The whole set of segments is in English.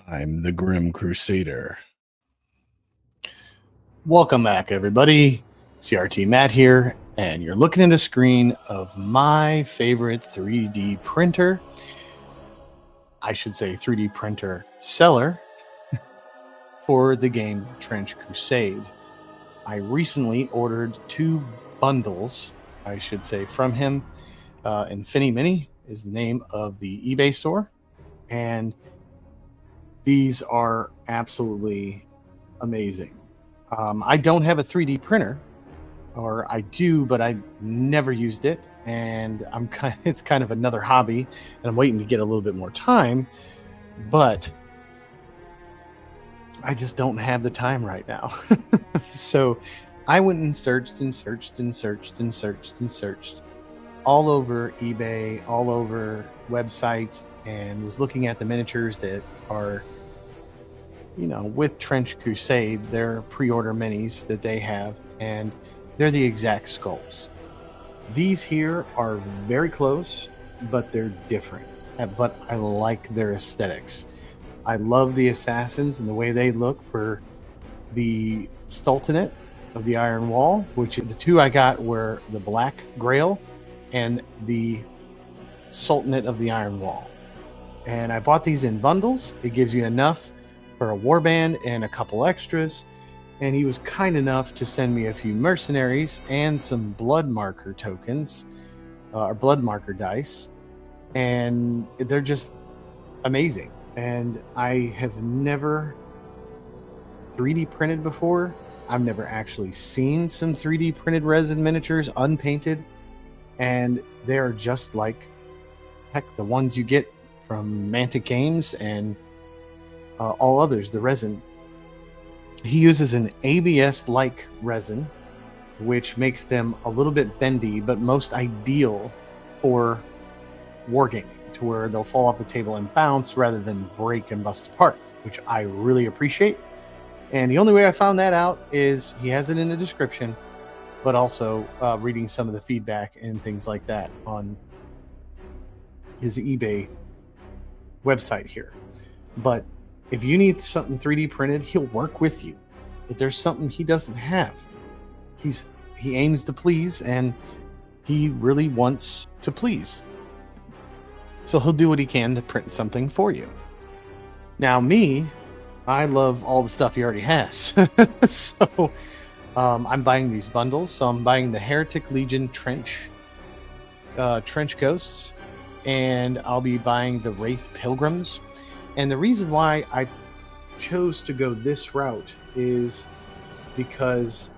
I'm the Grim Crusader. Welcome back, everybody. CRT Matt here, and you're looking at a screen of my favorite 3D printer. I should say 3D printer seller for the game Trench Crusade. I recently ordered 2 bundles, I should say, from him. Infini is the name of the eBay store, and these are absolutely amazing. I don't have a 3D printer, or I do, but I never used it, and it's kind of another hobby, and I'm waiting to get a little bit more time, but I just don't have the time right now. So I went and searched all over eBay, all over websites, and was looking at the miniatures that are, with Trench Crusade. They're pre-order minis that they have, and they're the exact skulls. These here are very close, but they're different. But I like their aesthetics. I love the assassins and the way they look for the Sultanate of the Iron Wall, which the 2 I got were the Black Grail and the Sultanate of the Iron Wall. And I bought these in bundles. It gives you enough for a warband and a couple extras. And he was kind enough to send me a few mercenaries and some blood marker tokens, or blood marker dice. And they're just amazing. And I have never 3D printed before. I've never actually seen some 3D printed resin miniatures unpainted. And they're just like, heck, the ones you get from Mantic Games and all others, the resin. He uses an ABS-like resin, which makes them a little bit bendy, but most ideal for wargaming, to where they'll fall off the table and bounce rather than break and bust apart, which I really appreciate. And the only way I found that out is he has it in the description, but also reading some of the feedback and things like that on his eBay website here. But if you need something 3D printed, he'll work with you. If there's something he doesn't have, he aims to please, and he really wants to please. So he'll do what he can to print something for you. Now me, I love all the stuff he already has. So I'm buying these bundles. So I'm buying the Heretic Legion trench ghosts, and I'll be buying the Wraith Pilgrims. And the reason why I chose to go this route is because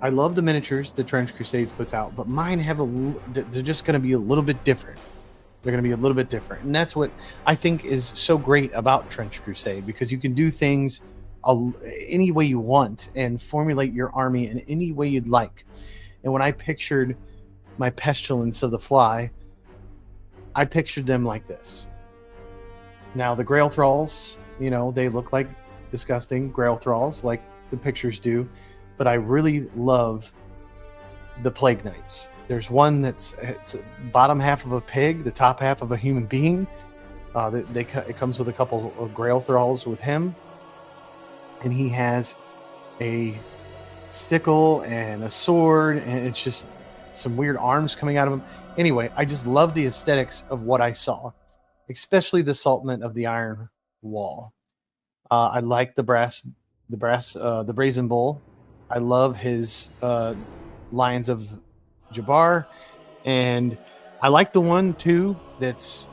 I love the miniatures that Trench Crusades puts out, but mine they're just going to be a little bit different. They're going to be a little bit different. And that's what I think is so great about Trench Crusade, because you can do things any way you want and formulate your army in any way you'd like. And when I pictured my Pestilence of the Fly, I pictured them like this. Now, the Grail Thralls, they look like disgusting Grail Thralls, like the pictures do, but I really love the Plague Knights. There's one it's the bottom half of a pig, the top half of a human being. It comes with a couple of Grail Thralls with him, and he has a sickle and a sword, and it's just some weird arms coming out of him. Anyway, I just love the aesthetics of what I saw, especially the Sultanate of the Iron Wall. I like the Brazen Bull. I love his Lions of Jabbar, and I like the one too that's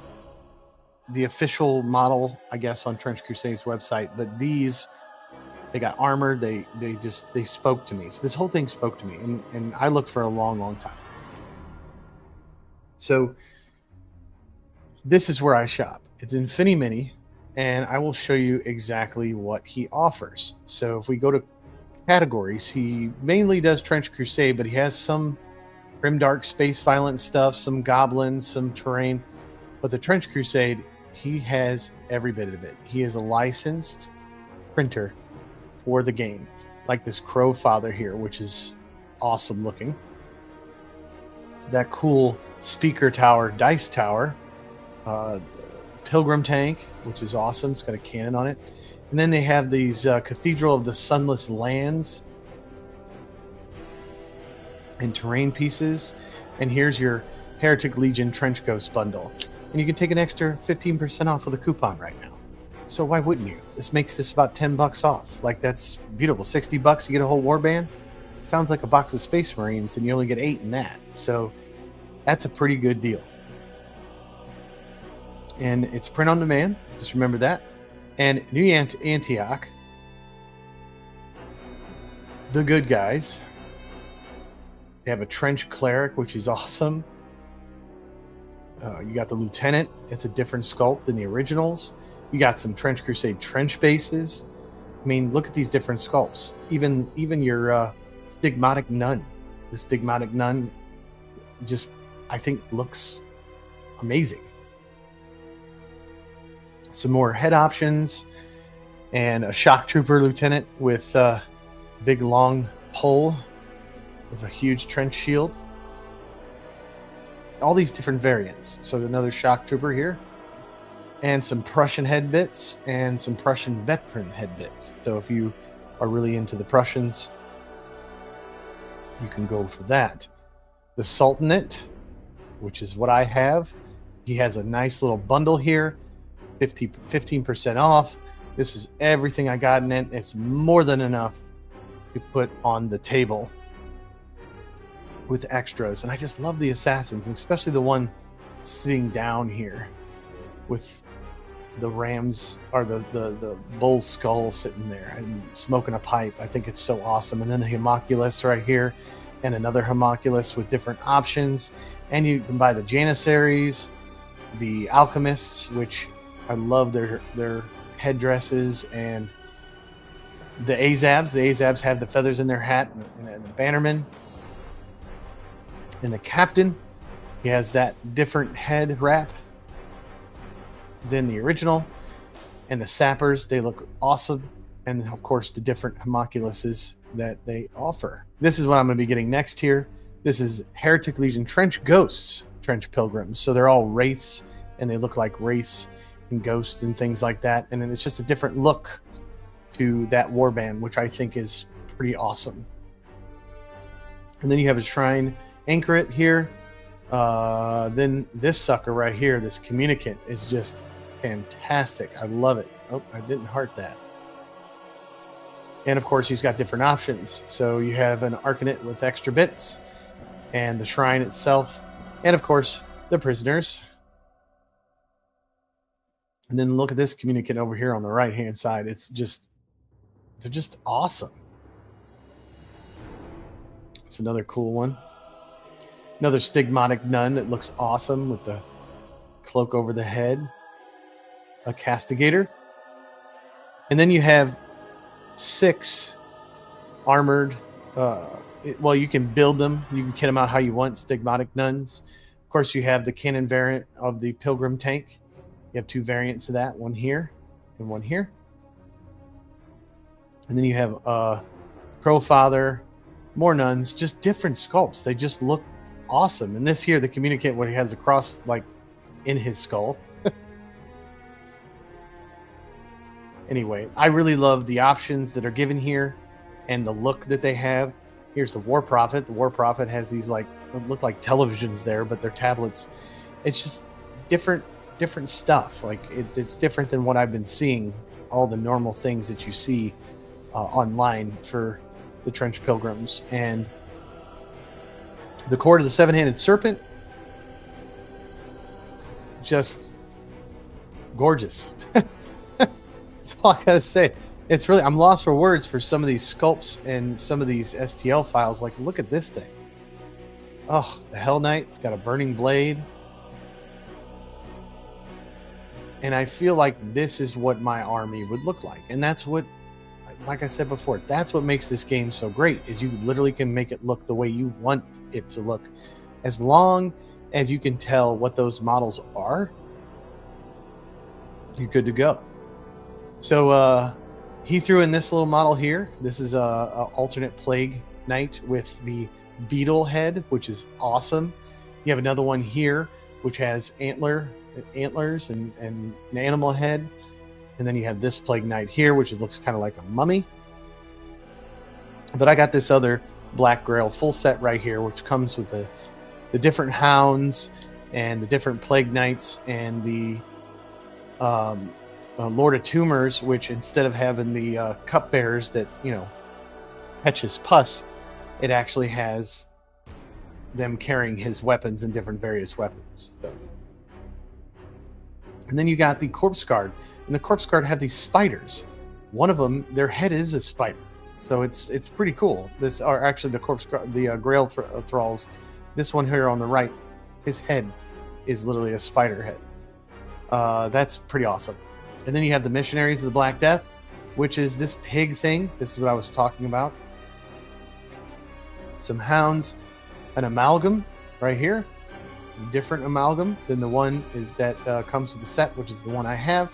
the official model, I guess, on Trench Crusade's website. But these, they got armor. They spoke to me. So this whole thing spoke to me, and I looked for a long time. So this is where I shop. It's Infini, and I will show you exactly what he offers. So if we go to categories, he mainly does Trench Crusade, but he has some grimdark space violent stuff, some goblins, some terrain. But the Trench Crusade, he has every bit of it. He is a licensed printer for the game, like this Crow Father here, which is awesome looking. That cool speaker tower, dice tower, Pilgrim tank, which is awesome. It's got a cannon on it. And then they have these Cathedral of the Sunless Lands and terrain pieces. And here's your Heretic Legion Trench Ghost bundle. And you can take an extra 15% off with a coupon right now. So why wouldn't you? This makes this about $10 off. Like, that's beautiful. $60, you get a whole warband. Sounds like a box of Space Marines, and you only get 8 in that. So that's a pretty good deal. And it's print on demand. Just remember that. And New Antioch, the good guys. They have a Trench Cleric, which is awesome. You got the Lieutenant. It's a different sculpt than the originals. You got some Trench Crusade trench bases. I mean, look at these different sculpts. Even your Stigmatic Nun. The Stigmatic Nun just, I think, looks amazing. Some more head options. And a Shock Trooper Lieutenant with a big long pole with a huge trench shield. All these different variants. So another Shock Trooper here. And some Prussian head bits and some Prussian veteran head bits. So if you are really into the Prussians, you can go for that. The Sultanate, which is what I have. He has a nice little bundle here. 15% off. This is everything I got in it. It's more than enough to put on the table with extras. And I just love the assassins, especially the one sitting down here with the rams or the bull's skull sitting there and smoking a pipe. I think it's so awesome. And then a homunculus right here and another homunculus with different options. And you can buy the Janissaries, the alchemists, which I love their headdresses, and the Azabs. The Azabs have the feathers in their hat, and the Bannerman. And the Captain, he has that different head wrap than the original. And the Sappers, they look awesome. And of course, the different homunculuses that they offer. This is what I'm going to be getting next here. This is Heretic Legion Trench Ghosts, Trench Pilgrims. So they're all wraiths, and they look like wraiths and ghosts and things like that. And then it's just a different look to that warband, which I think is pretty awesome. And then you have a Shrine Anchoret here. Then this sucker right here, this Communicant, is just fantastic. I love it. Oh, I didn't heart that. And of course, he's got different options. So you have an Arcanet with extra bits, and the Shrine itself, and of course, the Prisoners. And then look at this Communicant over here on the right-hand side. It's just, they're just awesome. It's another cool one. Another Stigmatic Nun that looks awesome with the cloak over the head. A Castigator. And then you have 6 armored, well, you can build them. You can kit them out how you want, Stigmatic Nuns. Of course, you have the cannon variant of the Pilgrim tank. You have 2 variants of that, one here and one here. And then you have Crowfather, more nuns, just different sculpts. They just look awesome. And this here, the Communicant, where he has a cross like in his skull. Anyway, I really love the options that are given here and the look that they have. Here's the War Prophet. The War Prophet has these like, look like televisions there, but they're tablets. It's just different stuff. Like it's different than what I've been seeing, all the normal things that you see online for the Trench Pilgrims. And the Court of the Seven-Handed Serpent, just gorgeous. That's all I gotta say. It's really, I'm lost for words for some of these sculpts and some of these STL files. Like, look at this thing. Oh, the Hell Knight. It's got a burning blade. And I feel like this is what my army would look like. And that's what, like I said before, that's what makes this game so great, is you literally can make it look the way you want it to look. As long as you can tell what those models are, you're good to go. So he threw in this little model here. This is a alternate Plague Knight with the beetle head, which is awesome. You have another one here which has antlers and an animal head. And then you have this Plague Knight here, which looks kind of like a mummy. But I got this other Black Grail full set right here, which comes with the different hounds and the different Plague Knights and the Lord of Tumors, which instead of having the cupbearers that, catch his pus, it actually has them carrying his weapons and different various weapons. So. And then you got the Corpse Guard. And the Corpse Guard have these spiders. One of them, their head is a spider. So it's pretty cool. This are actually the Corpse Guard, the Grail Thralls. This one here on the right, his head is literally a spider head. That's pretty awesome. And then you have the Missionaries of the Black Death, which is this pig thing. This is what I was talking about. Some hounds, an amalgam right here. Different amalgam than the one that comes with the set, which is the one I have.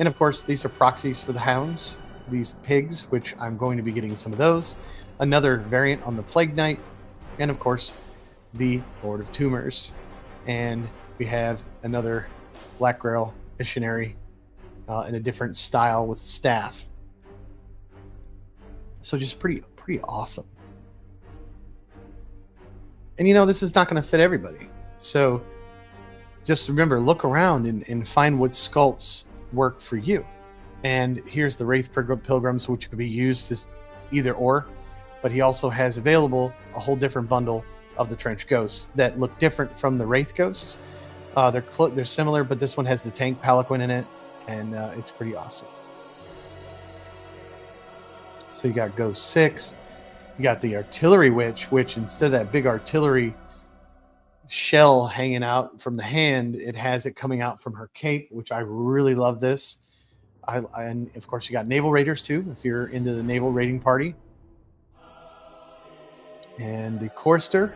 And of course, these are proxies for the hounds. These pigs, which I'm going to be getting some of those. Another variant on the Plague Knight. And of course, the Lord of Tumors. And we have another Black Grail missionary in a different style with staff. So just pretty awesome. And this is not going to fit everybody. So just remember, look around and find what sculpts work for you. And here's the Wraith Pilgrims, which could be used as either or. But he also has available a whole different bundle of the Trench Ghosts that look different from the Wraith Ghosts. They're similar, but this one has the Tank Palanquin in it, and it's pretty awesome. So you got Ghost 6. You got the Artillery Witch, which instead of that big artillery shell hanging out from the hand, it has it coming out from her cape, which I really love this. And of course, you got Naval Raiders too, if you're into the naval raiding party. And the Chorister.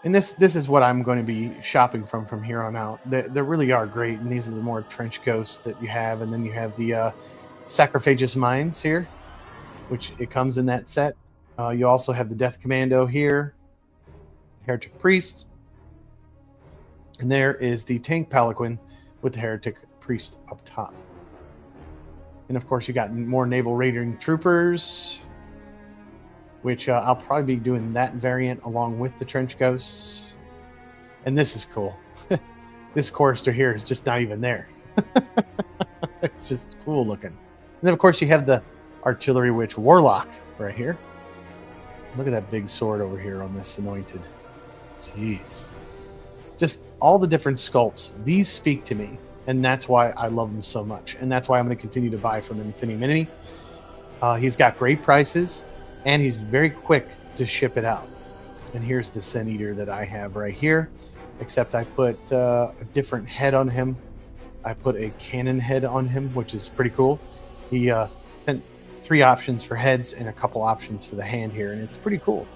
And this is what I'm going to be shopping from here on out. They really are great, and these are the more Trench Ghosts that you have. And then you have the Sacrilegious Minds here, which it comes in that set. You also have the Death Commando here, Heretic Priest, and there is the Tank Palanquin with the Heretic Priest up top. And of course, you got more Naval Raiding Troopers, which I'll probably be doing that variant along with the Trench Ghosts. And this is cool. This Chorister here is just not even there. It's just cool looking. And then, of course, you have the Artillery Witch Warlock right here. Look at that big sword over here on this Anointed. Jeez. Just all the different sculpts. These speak to me, and that's why I love them so much. And that's why I'm going to continue to buy from Infini Mini. He's got great prices, and he's very quick to ship it out. And here's the Sin Eater that I have right here, except I put a different head on him. I put a cannon head on him, which is pretty cool. He sent 3 options for heads and a couple options for the hand here, and it's pretty cool.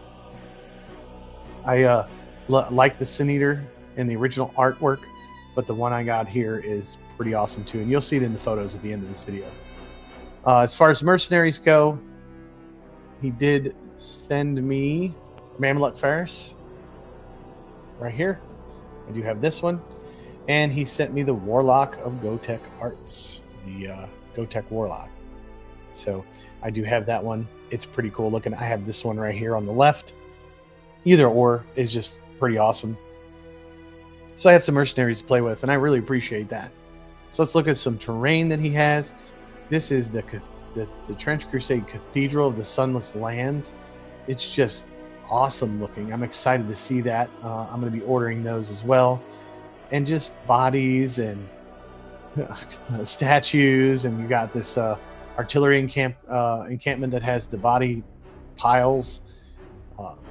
I like the Sin Eater in the original artwork, but the one I got here is pretty awesome too, and you'll see it in the photos at the end of this video. As far as mercenaries go, he did send me Mameluk Ferris right here. I do have this one, and he sent me the Warlock of Gotek Arts, the Gotek Warlock. So I do have that one. It's pretty cool looking. I have this one right here on the left. Either or is just pretty awesome. So I have some mercenaries to play with, and I really appreciate that. So let's look at some terrain that he has. This is the Trench Crusade Cathedral of the Sunless Lands. It's just awesome looking. I'm excited to see that. I'm going to be ordering those as well. And just bodies and statues, and you got this artillery encampment that has the body piles.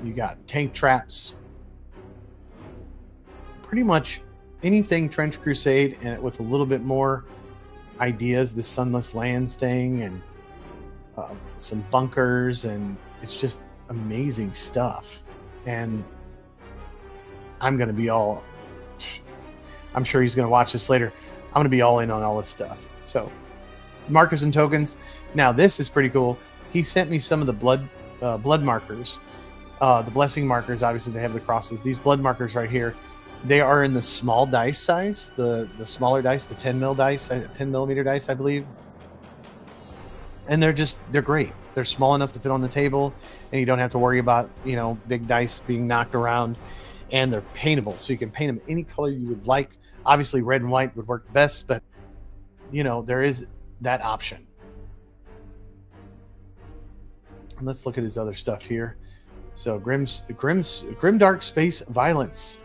You got tank traps. Pretty much anything Trench Crusade, and with a little bit more ideas, the Sunless Lands thing, and some bunkers, and it's just amazing stuff. And I'm going to be all... I'm sure he's going to watch this later. I'm going to be all in on all this stuff. So, markers and tokens. Now, this is pretty cool. He sent me some of the blood markers, The blessing markers, obviously, they have the crosses. These blood markers right here, they are in the small dice size, the smaller dice, the 10 mil dice, 10 millimeter dice, I believe. And they're great. They're small enough to fit on the table, and you don't have to worry about, big dice being knocked around. And they're paintable, so you can paint them any color you would like. Obviously, red and white would work the best, but there is that option. And let's look at his other stuff here. So Grimdark Space Violence.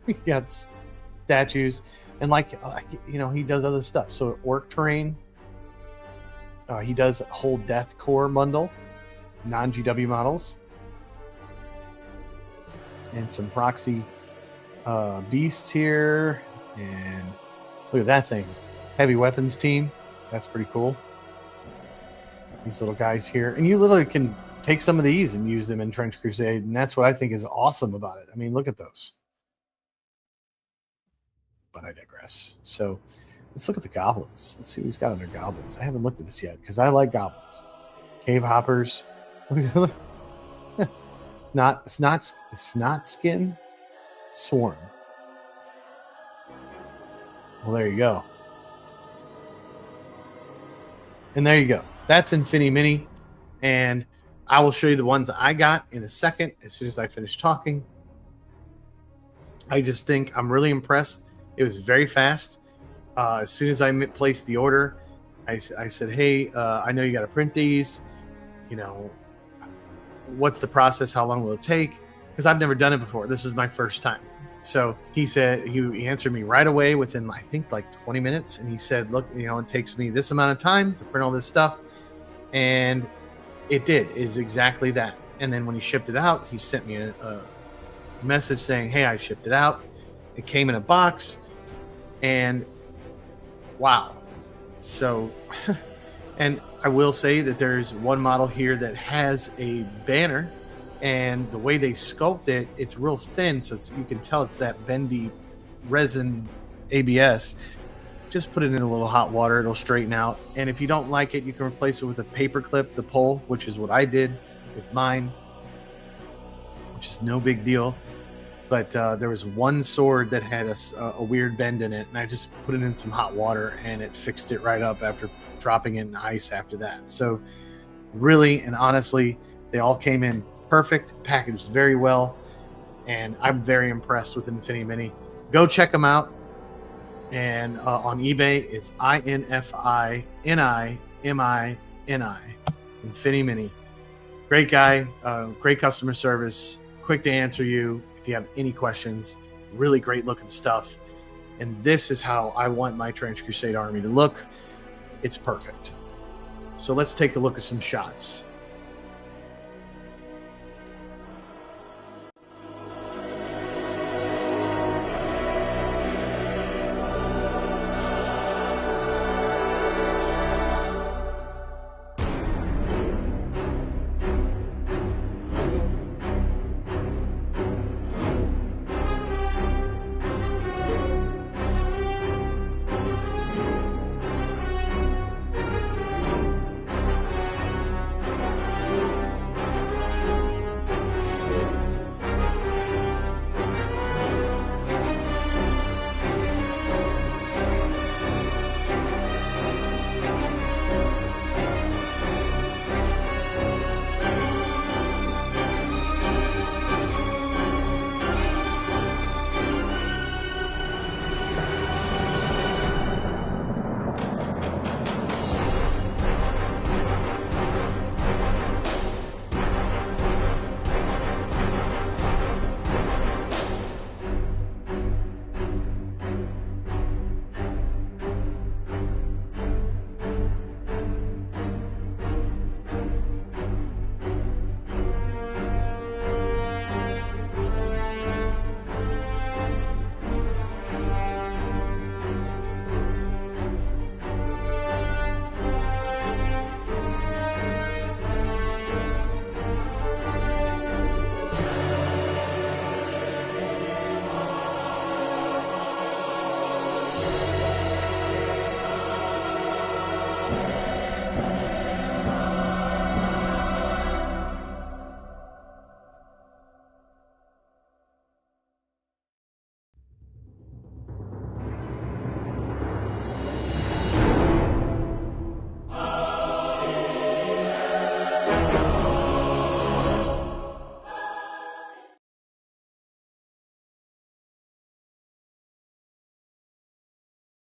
He got statues, and he does other stuff. So orc terrain. He does a whole Death Core bundle, non-GW models, and some proxy beasts here. And look at that thing, heavy weapons team. That's pretty cool. These little guys here, and you literally can take some of these and use them in Trench Crusade, and that's what I think is awesome about it. I mean, look at those. But I digress. So let's look at the goblins. Let's see what he's got under goblins. I haven't looked at this yet because I like goblins. Cave hoppers. Snot skin swarm. Well, there you go. And there you go. That's Infini Mini. And I will show you the ones I got in a second as soon as I finish talking. I just think I'm really impressed. It was very fast. As soon as I placed the order, I said, hey, I know you got to print these. What's the process? How long will it take? Because I've never done it before. This is my first time. So he said, he answered me right away within, I think, like 20 minutes. And he said, look, it takes me this amount of time to print all this stuff. And it did. It's exactly that. And then when he shipped it out, he sent me a message saying, hey, I shipped it out. It came in a box. And wow. So, and I will say that there's one model here that has a banner, and the way they sculpt it, it's real thin. So you can tell it's that bendy resin ABS. Just put it in a little hot water. It'll straighten out. And if you don't like it, you can replace it with a paper clip, the pole, which is what I did with mine, which is no big deal. But there was one sword that had a weird bend in it, and I just put it in some hot water, and it fixed it right up after dropping it in ice after that. So really and honestly, they all came in perfect, packaged very well, and I'm very impressed with Infini Mini. Go check them out. And on eBay, it's INFINIMINI, Infini Mini. Great guy, great customer service, quick to answer you if you have any questions. Really great looking stuff. And this is how I want my Trench Crusade army to look. It's perfect. So let's take a look at some shots.